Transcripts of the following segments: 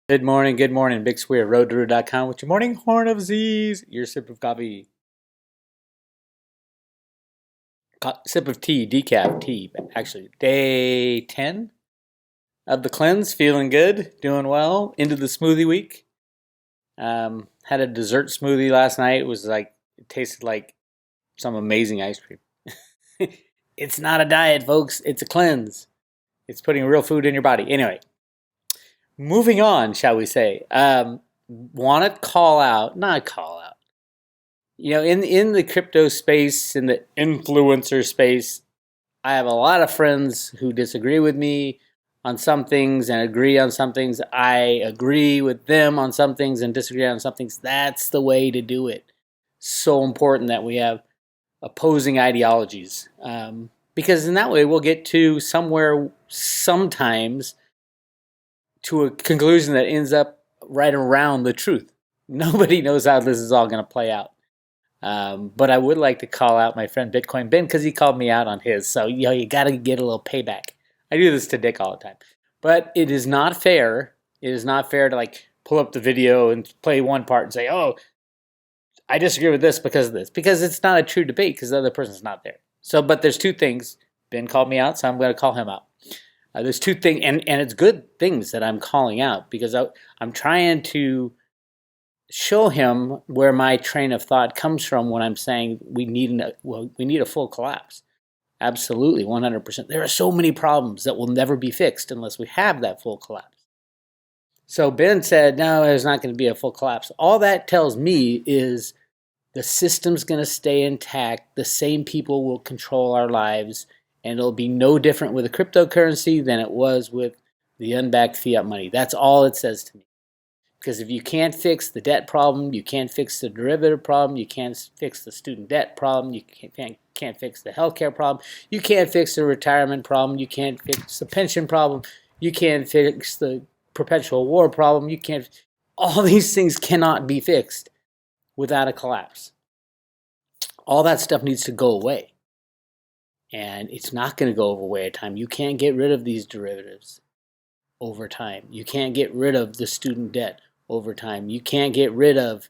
Good morning, Bix Weir, roadtoro.com with your morning horn of Z's, your sip of coffee, sip of tea, decaf tea, actually. Day 10 of the cleanse, feeling good, doing well, into the smoothie week. Had a dessert smoothie last night. It tasted like some amazing ice cream. It's not a diet, folks, it's a cleanse. It's putting real food in your body. Anyway, moving on, shall we say. Want to call out, not call out. In the crypto space, in the influencer space, I have a lot of friends who disagree with me on some things and agree on some things. I agree with them on some things and disagree on some things. That's the way to do it. So important that we have opposing ideologies, because in that way we'll get to somewhere sometimes to a conclusion that ends up right around the truth. Nobody knows how this is all going to play out. But I would like to call out my friend Bitcoin Ben because he called me out on his. So, you got to get a little payback. I do this to Dick all the time. But it is not fair. It is not fair to pull up the video and play one part and say, oh, I disagree with this because of this. Because it's not a true debate because the other person's not there. But there's two things. Ben called me out, so I'm going to call him out. There's two things, and it's good things that I'm calling out because I'm trying to show him where my train of thought comes from when I'm saying we need a full collapse. Absolutely, 100%. There are so many problems that will never be fixed unless we have that full collapse. So Ben said, no, there's not going to be a full collapse. All that tells me is the system's going to stay intact. The same people will control our lives, and it'll be no different with a cryptocurrency than it was with the unbacked fiat money. That's all it says to me. Because if you can't fix the debt problem, you can't fix the derivative problem, you can't fix the student debt problem, you can't fix the healthcare problem, you can't fix the retirement problem, you can't fix the pension problem, you can't fix the perpetual war problem, all these things cannot be fixed without a collapse. All that stuff needs to go away. And it's not going to go away at time. You can't get rid of these derivatives over time. You can't get rid of the student debt over time. You can't get rid of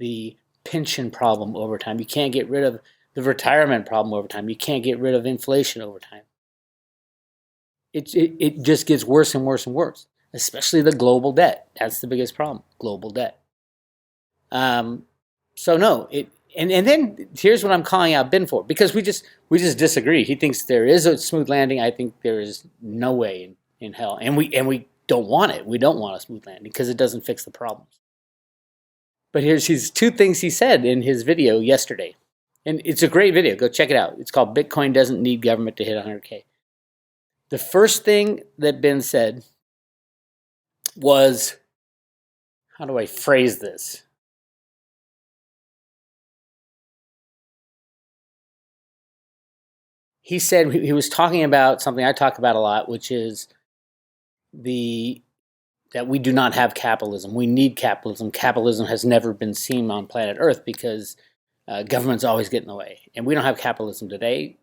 the pension problem over time. You can't get rid of the retirement problem over time. You can't get rid of inflation over time. It just gets worse and worse and worse, especially the global debt. That's the biggest problem, global debt. And then here's what I'm calling out Ben for, because we just disagree. He thinks there is a smooth landing. I think there is no way in hell, and we don't want it. We don't want a smooth landing because it doesn't fix the problems. But here's his two things he said in his video yesterday. And it's a great video. Go check it out. It's called Bitcoin Doesn't Need Government to Hit 100K. The first thing that Ben said was, how do I phrase this? He said he was talking about something I talk about a lot, which is that we do not have capitalism. We need capitalism. Capitalism has never been seen on planet Earth because governments always get in the way. And we don't have capitalism today.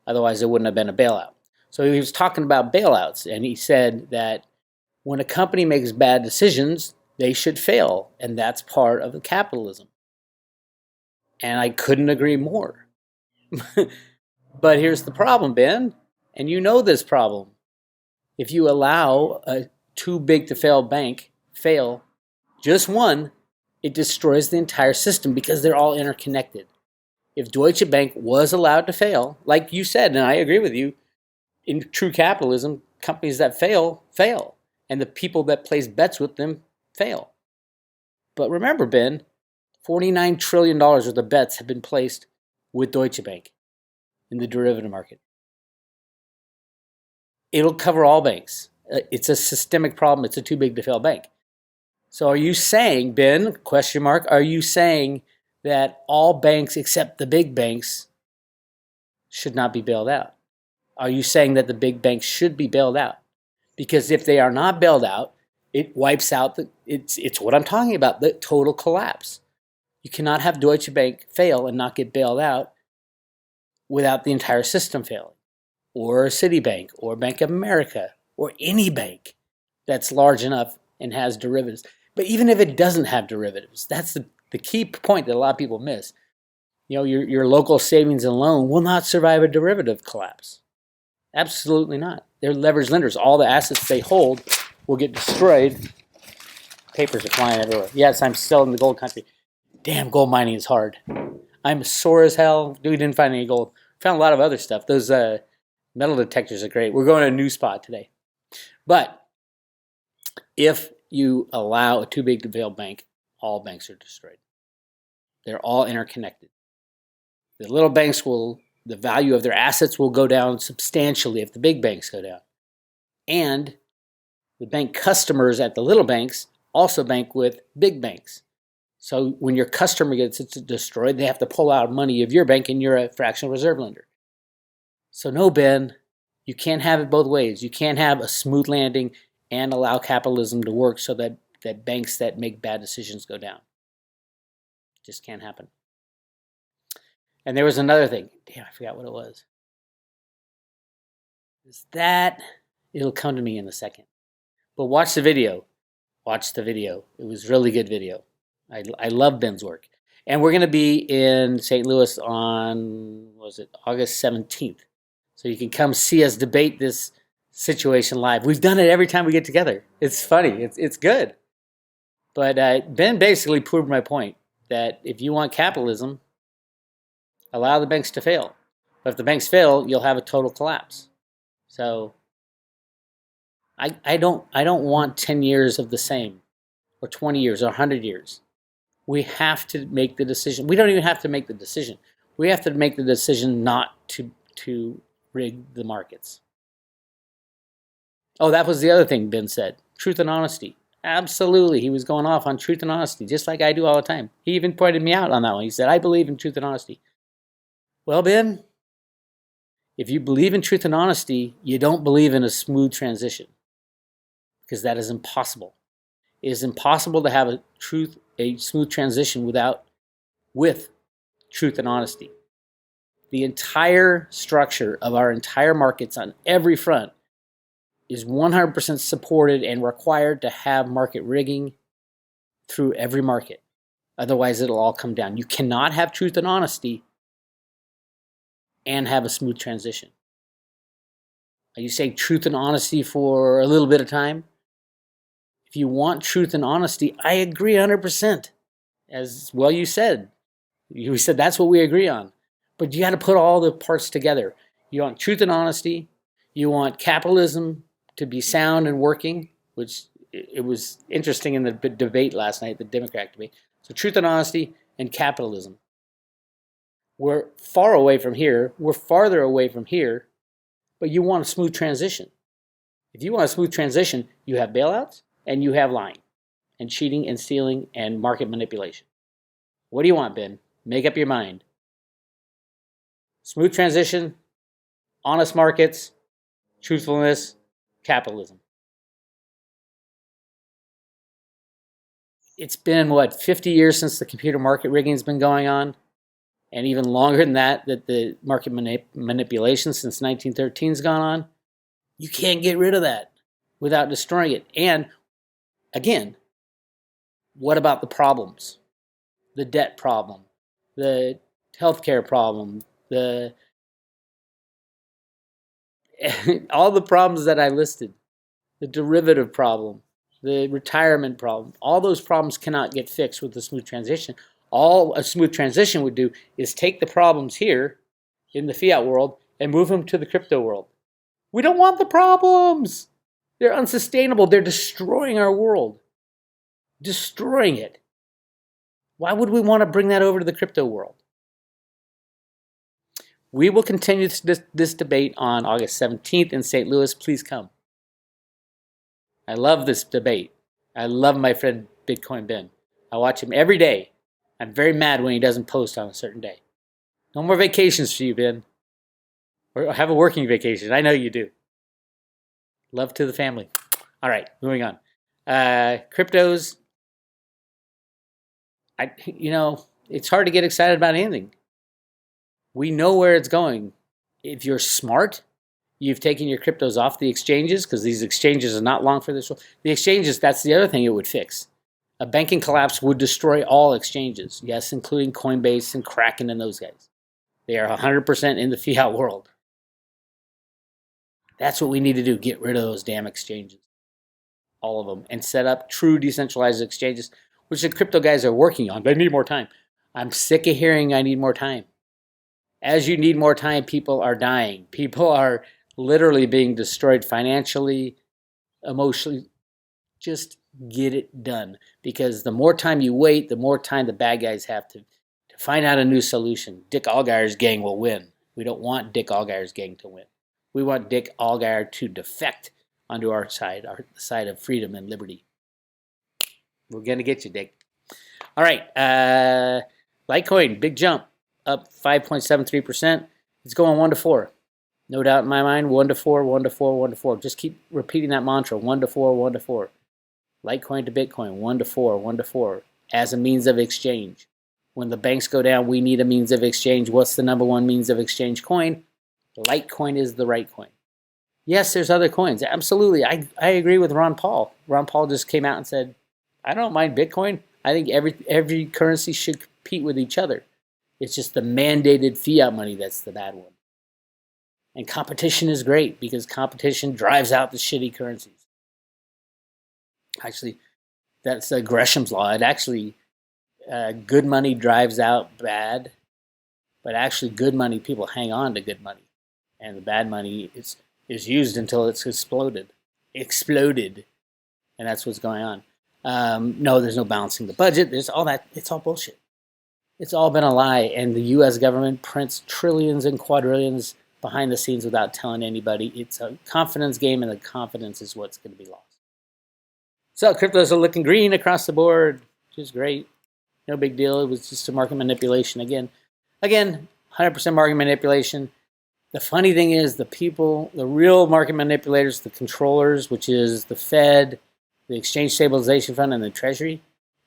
Otherwise, there wouldn't have been a bailout. So he was talking about bailouts, and he said that when a company makes bad decisions, they should fail, and that's part of the capitalism. And I couldn't agree more. But here's the problem, Ben, and you know this problem. If you allow a too big to fail bank fail, just one, it destroys the entire system because they're all interconnected. If Deutsche Bank was allowed to fail, like you said, and I agree with you, in true capitalism, companies that fail, fail. And the people that place bets with them fail. But remember, Ben, $49 trillion worth of bets have been placed with Deutsche Bank in the derivative market. It'll cover all banks. It's a systemic problem. It's a too big to fail bank. So are you saying, Ben, question mark, are you saying that all banks except the big banks should not be bailed out? Are you saying that the big banks should be bailed out? Because if they are not bailed out, it wipes out it's what I'm talking about, the total collapse. You cannot have Deutsche Bank fail and not get bailed out without the entire system failing. Or Citibank, or Bank of America, or any bank that's large enough and has derivatives. But even if it doesn't have derivatives, that's the key point that a lot of people miss. Your local savings and loan will not survive a derivative collapse. Absolutely not. They're leveraged lenders. All the assets they hold will get destroyed. Papers are flying everywhere. Yes, I'm still in the gold country. Damn, gold mining is hard. I'm sore as hell. We didn't find any gold. Found a lot of other stuff. Those metal detectors are great. We're going to a new spot today. But if you allow a too big to fail bank, all banks are destroyed. They're all interconnected. The little banks the value of their assets will go down substantially if the big banks go down. And the bank customers at the little banks also bank with big banks. So when your customer gets destroyed, they have to pull out money of your bank and you're a fractional reserve lender. So no, Ben, you can't have it both ways. You can't have a smooth landing and allow capitalism to work so that banks that make bad decisions go down. Just can't happen. And there was another thing. Damn, I forgot what it was. It'll come to me in a second. But watch the video. Watch the video. It was really good video. I love Ben's work. And we're going to be in St. Louis on, August 17th. So you can come see us debate this situation live. We've done it every time we get together. It's funny. It's good. But Ben basically proved my point that if you want capitalism, allow the banks to fail. But if the banks fail, you'll have a total collapse. So I don't want 10 years of the same, or 20 years, or 100 years. We have to make the decision. We don't even have to make the decision. We have to make the decision not to rig the markets. Oh, that was the other thing Ben said. Truth and honesty. Absolutely. He was going off on truth and honesty, just like I do all the time. He even pointed me out on that one. He said, I believe in truth and honesty. Well, Ben, if you believe in truth and honesty, you don't believe in a smooth transition, because that is impossible. It is impossible to have a smooth transition with truth and honesty. The entire structure of our entire markets on every front is 100% supported and required to have market rigging through every market. Otherwise, it'll all come down. You cannot have truth and honesty and have a smooth transition. Are you saying truth and honesty for a little bit of time? If you want truth and honesty, I agree 100%. As well you said. You said that's what we agree on. But you got to put all the parts together. You want truth and honesty. You want capitalism to be sound and working, which it was interesting in the debate last night, the Democrat debate. So truth and honesty and capitalism. We're far away from here. We're farther away from here. But you want a smooth transition. If you want a smooth transition, you have bailouts and you have lying and cheating and stealing and market manipulation. What do you want, Ben? Make up your mind. Smooth transition, honest markets, truthfulness, capitalism. It's been, 50 years since the computer market rigging has been going on? And even longer than that the market manipulation since 1913 has gone on. You can't get rid of that without destroying it. And again, what about the problems? The debt problem, the healthcare problem, all the problems that I listed, the derivative problem, the retirement problem, all those problems cannot get fixed with the smooth transition. All a smooth transition would do is take the problems here in the fiat world and move them to the crypto world. We don't want the problems. They're unsustainable. They're destroying our world. Destroying it. Why would we want to bring that over to the crypto world? We will continue this debate on August 17th in St. Louis. Please come. I love this debate. I love my friend Bitcoin Ben. I watch him every day. I'm very mad when he doesn't post on a certain day. No more vacations for you, Ben. Or have a working vacation. I know you do. Love to the family. All right, moving on. Cryptos. It's hard to get excited about anything. We know where it's going. If you're smart, You've taken your cryptos off the exchanges because these exchanges are not long for this. The exchanges, that's the other thing it would fix. A banking collapse would destroy all exchanges, yes, including Coinbase and Kraken and those guys. They are 100% in the fiat world. That's what we need to do, get rid of those damn exchanges, all of them, and set up true decentralized exchanges, which the crypto guys are working on. They need more time. I'm sick of hearing I need more time. As you need more time, people are dying. People are literally being destroyed financially, emotionally. Just get it done. Because the more time you wait, the more time the bad guys have to find out a new solution. Dick Allgire's gang will win. We don't want Dick Allgire's gang to win. We want Dick Allgire to defect onto our side of freedom and liberty. We're going to get you, Dick. All right. Litecoin, big jump, up 5.73%. It's going 1 to 4. No doubt in my mind, 1 to 4, 1 to 4, 1 to 4. Just keep repeating that mantra, 1 to 4, 1 to 4. Litecoin to Bitcoin, 1 to 4, 1 to 4, as a means of exchange. When the banks go down, we need a means of exchange. What's the number one means of exchange coin? Litecoin is the right coin. Yes, there's other coins. Absolutely. I agree with Ron Paul. Ron Paul just came out and said, I don't mind Bitcoin. I think every currency should compete with each other. It's just the mandated fiat money that's the bad one. And competition is great because competition drives out the shitty currencies. Actually, that's Gresham's law. It actually, good money drives out bad, but actually good money, people hang on to good money. And the bad money is used until it's exploded. And that's what's going on. No, there's no balancing the budget. There's all that. It's all bullshit. It's all been a lie. And the U.S. government prints trillions and quadrillions behind the scenes without telling anybody. It's a confidence game, and the confidence is what's going to be lost. So cryptos are looking green across the board, which is great. No big deal. It was just a market manipulation again. 100% market manipulation. The funny thing is the people, the real market manipulators, the controllers, which is the Fed, the Exchange Stabilization Fund, and the Treasury,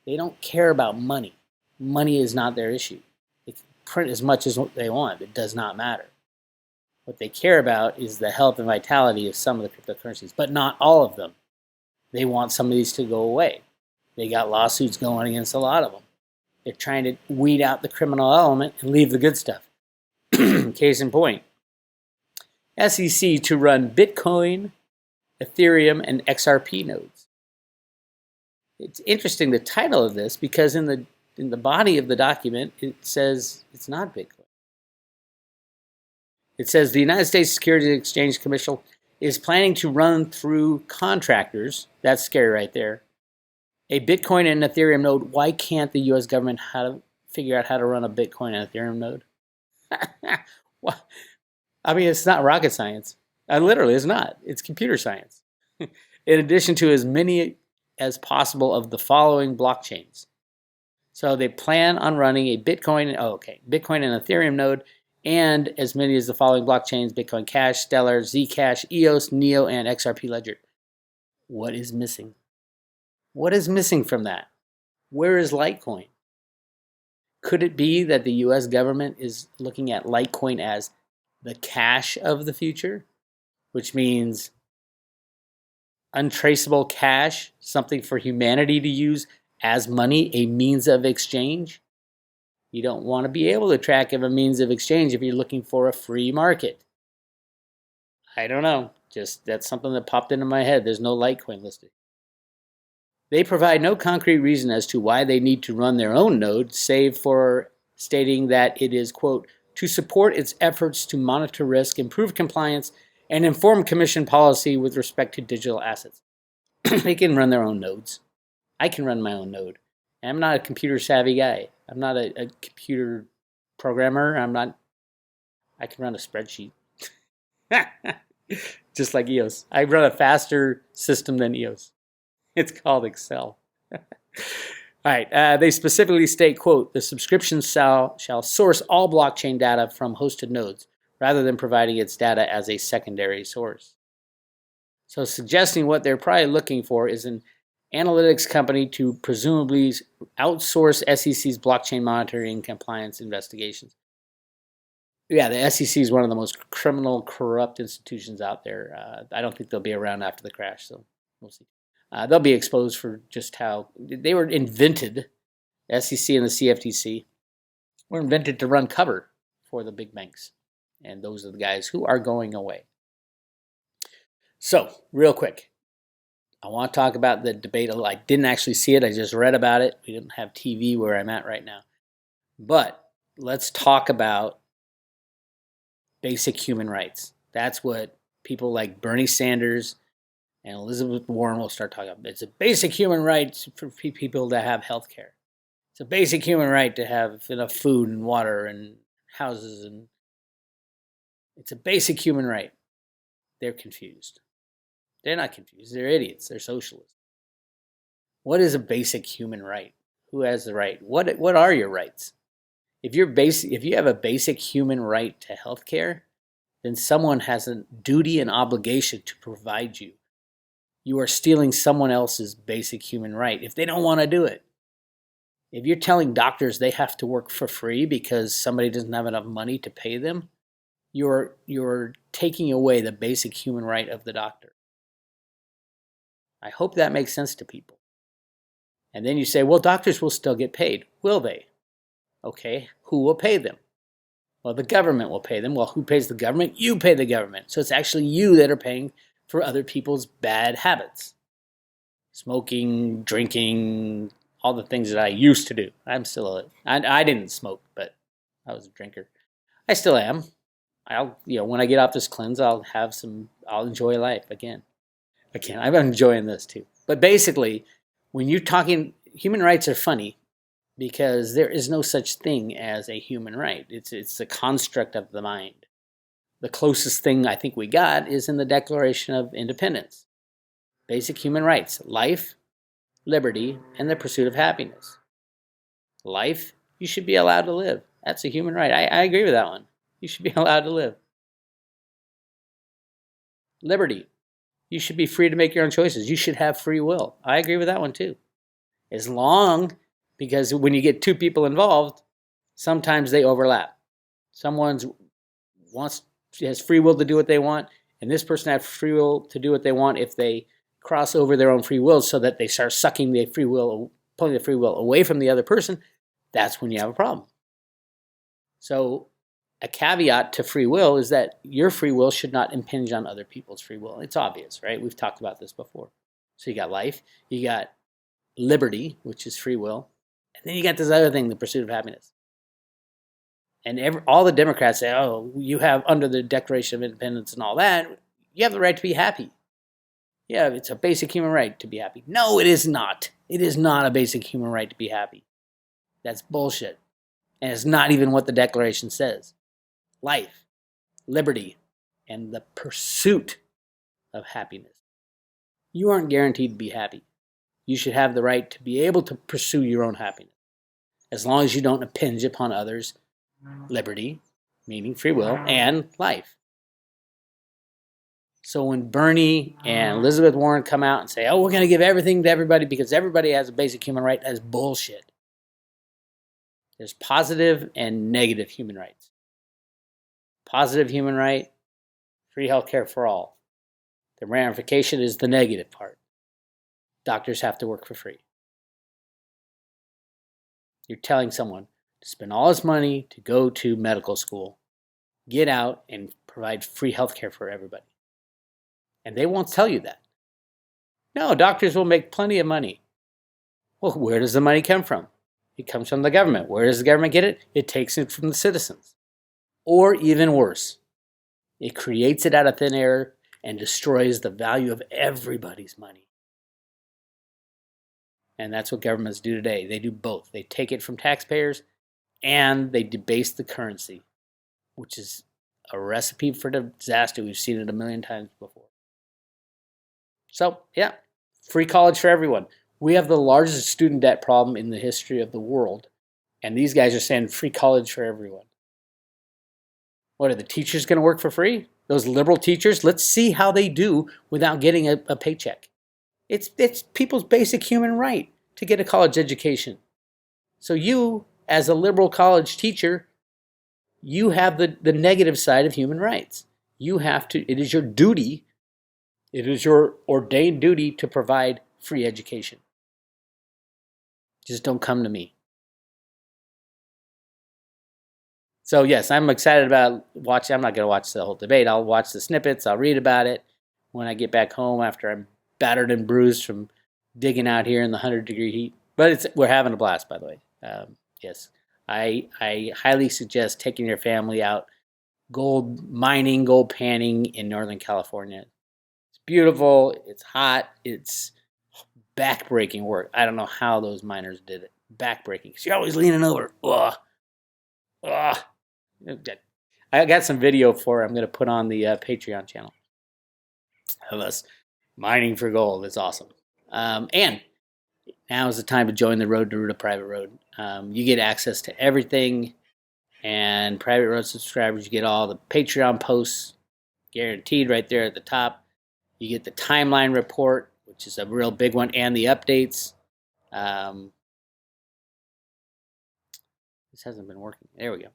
they don't care about money. Money is not their issue. They can print as much as they want. It does not matter. What they care about is the health and vitality of some of the cryptocurrencies, but not all of them. They want some of these to go away. They got lawsuits going against a lot of them. They're trying to weed out the criminal element and leave the good stuff. Case in point. SEC to run Bitcoin, Ethereum, and XRP nodes. It's interesting, the title of this, because in the body of the document, it says it's not Bitcoin. It says the United States Securities and Exchange Commission is planning to run through contractors, that's scary right there, a Bitcoin and Ethereum node. Why can't the U.S. government figure out how to run a Bitcoin and Ethereum node? What? I mean, it's not rocket science. Literally, it's not. It's computer science. In addition to as many as possible of the following blockchains. So they plan on running a Bitcoin and Ethereum node, and as many as the following blockchains: Bitcoin Cash, Stellar, Zcash, EOS, Neo, and XRP Ledger. What is missing? What is missing from that? Where is Litecoin? Could it be that the U.S. government is looking at Litecoin as the cash of the future, which means untraceable cash, something for humanity to use as money, a means of exchange? You don't want to be able to track of a means of exchange if you're looking for a free market. I don't know. Just that's something that popped into my head. There's no Litecoin listed. They provide no concrete reason as to why they need to run their own node, save for stating that it is, quote, to support its efforts to monitor risk, improve compliance, and inform commission policy with respect to digital assets. They can run their own nodes. I can run my own node. I'm not a computer savvy guy. I'm not a computer programmer. I can run a spreadsheet. Just like EOS. I run a faster system than EOS. It's called Excel. All right. They specifically state, quote, the subscription shall source all blockchain data from hosted nodes rather than providing its data as a secondary source. So suggesting what they're probably looking for is an analytics company to presumably outsource SEC's blockchain monitoring compliance investigations. Yeah, the SEC is one of the most criminal, corrupt institutions out there. I don't think they'll be around after the crash, so we'll see. They'll be exposed for just how they were invented. SEC and the CFTC were invented to run cover for the big banks, and those are the guys who are going away. So, real quick, I want to talk about the debate. I didn't actually see it. I just read about it. We didn't have TV where I'm at right now. But let's talk about basic human rights. That's what people like Bernie Sanders and Elizabeth Warren will start talking about. It's a basic human right for people to have health care. It's a basic human right to have enough food and water and houses. And it's a basic human right. They're confused. They're not confused. They're idiots. They're socialists. What is a basic human right? Who has the right? What are your rights? If you have a basic human right to health care, then someone has a duty and obligation to provide you. You are stealing someone else's basic human right if they don't want to do it. If you're telling doctors they have to work for free because somebody doesn't have enough money to pay them, you're taking away the basic human right of the doctor. I hope that makes sense to people. And then you say, well, doctors will still get paid. Will they? Okay, who will pay them? Well, the government will pay them. Well, who pays the government? You pay the government. So it's actually you that are paying for other people's bad habits. Smoking, drinking, all the things that I used to do. I didn't smoke, but I was a drinker. I still am. When I get off this cleanse, I'll enjoy life again. I'm enjoying this too. But basically, when you're talking, human rights are funny because there is no such thing as a human right. It's a construct of the mind. The closest thing I think we got is in the Declaration of Independence. Basic human rights: life, liberty, and the pursuit of happiness. Life, you should be allowed to live. That's a human right. I agree with that one. You should be allowed to live. Liberty, you should be free to make your own choices. You should have free will. I agree with that one too. Because when you get two people involved, sometimes they overlap. Someone has free will to do what they want, and this person has free will to do what they want if they cross over their own free will so that they start pulling the free will away from the other person. That's when you have a problem. So a caveat to free will is that your free will should not impinge on other people's free will. It's obvious, right? We've talked about this before. So you got life, you got liberty, which is free will, and then you got this other thing, the pursuit of happiness. And all the Democrats say, oh, you have under the Declaration of Independence and all that, you have the right to be happy. Yeah, it's a basic human right to be happy. No, it is not. It is not a basic human right to be happy. That's bullshit. And it's not even what the Declaration says. Life, liberty, and the pursuit of happiness. You aren't guaranteed to be happy. You should have the right to be able to pursue your own happiness, as long as you don't impinge upon others' liberty, meaning free will, and life. So when Bernie and Elizabeth Warren come out and say, oh, we're going to give everything to everybody because everybody has a basic human right, that's bullshit. There's positive and negative human rights. Positive human right, free healthcare for all. The ramification is the negative part. Doctors have to work for free. You're telling someone to spend all his money to go to medical school, get out, and provide free healthcare for everybody. And they won't tell you that. No, doctors will make plenty of money. Well, where does the money come from? It comes from the government. Where does the government get it? It takes it from the citizens. Or even worse, it creates it out of thin air and destroys the value of everybody's money. And that's what governments do today. They do both. They take it from taxpayers and they debase the currency, which is a recipe for disaster. We've seen it a million times before. So, yeah, free college for everyone. We have the largest student debt problem in the history of the world, and these guys are saying free college for everyone. What, are the teachers going to work for free? Those liberal teachers? Let's see how they do without getting a paycheck. It's people's basic human right to get a college education. So you, as a liberal college teacher, you have the negative side of human rights. You have to, it is your duty, it is your ordained duty to provide free education. Just don't come to me. So yes, I'm excited about watching. I'm not going to watch the whole debate. I'll watch the snippets. I'll read about it when I get back home after I'm battered and bruised from digging out here in the 100-degree heat. But we're having a blast, by the way. Yes, I highly suggest taking your family out gold mining, gold panning in Northern California. It's beautiful. It's hot. It's backbreaking work. I don't know how those miners did it. Backbreaking. Because you're always leaning over. Ugh. Ugh. I got some video for it. I'm going to put on the Patreon channel of us mining for gold. It's awesome. And now is the time to join the Road to Ruta private road. You get access to everything, and private road subscribers, you get all the Patreon posts guaranteed right there at the top. You get the timeline report, which is a real big one, and the updates. This hasn't been working. There we go.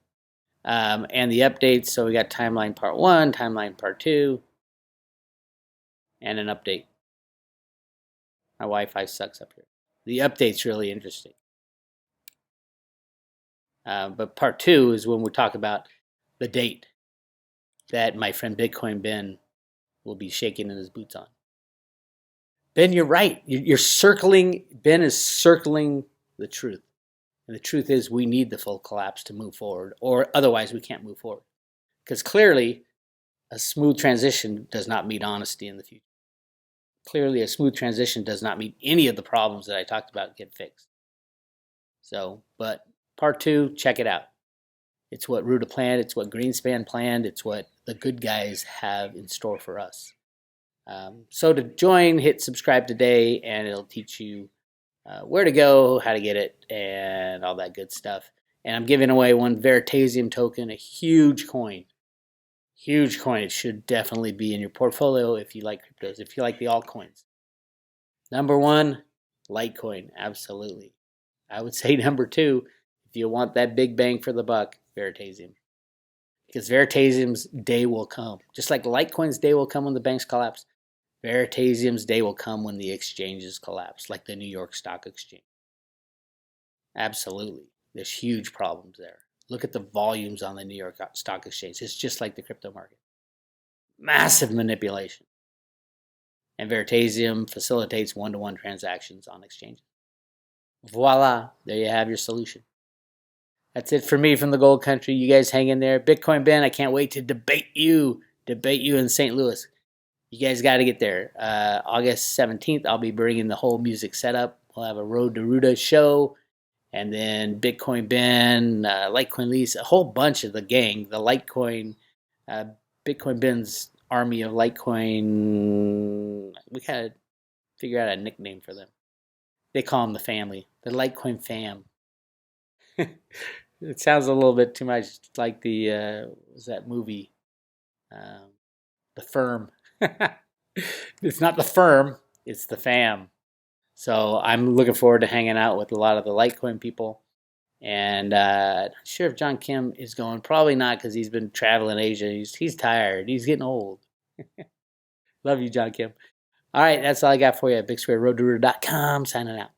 And the updates. So we got timeline part 1, timeline part 2, and an update. My Wi-Fi sucks up here. The update's really interesting. But part 2 is when we talk about the date that my friend Bitcoin Ben will be shaking in his boots on. Ben, you're right. You're circling. Ben is circling the truth. And the truth is we need the full collapse to move forward, or otherwise we can't move forward. Because clearly a smooth transition does not mean honesty in the future. Clearly a smooth transition does not mean any of the problems that I talked about get fixed. So, but part 2, check it out. It's what Ruta planned. It's what Greenspan planned. It's what the good guys have in store for us. So to join, hit subscribe today, and it'll teach you where to go, how to get it, and all that good stuff. And I'm giving away one Veritaseum token, a huge coin. Huge coin. It should definitely be in your portfolio if you like cryptos, if you like the altcoins. Number 1, Litecoin, absolutely. I would say number 2, if you want that big bang for the buck, Veritaseum. Because Veritasium's day will come. Just like Litecoin's day will come when the banks collapse, Veritasium's day will come when the exchanges collapse, like the New York Stock Exchange. Absolutely. There's huge problems there. Look at the volumes on the New York Stock Exchange. It's just like the crypto market. Massive manipulation. And Veritasium facilitates one-to-one transactions on exchanges. Voila, there you have your solution. That's it for me from the Gold Country. You guys hang in there. Bitcoin Ben, I can't wait to debate you in St. Louis. You guys got to get there. August 17th, I'll be bringing the whole music setup. We'll have a Road to Ruta show, and then Bitcoin Ben, Litecoin Lease, a whole bunch of the gang. The Litecoin, Bitcoin Ben's army of Litecoin. We gotta figure out a nickname for them. They call them the family, the Litecoin fam. It sounds a little bit too much like the was that movie, The Firm. It's not the firm, it's the fam. So I'm looking forward to hanging out with a lot of the Litecoin people. And not sure if John Kim is going. Probably not, because he's been traveling Asia. He's tired. He's getting old. Love you, John Kim. All right, that's all I got for you. Bix Weir, roadtoruta.com, signing out.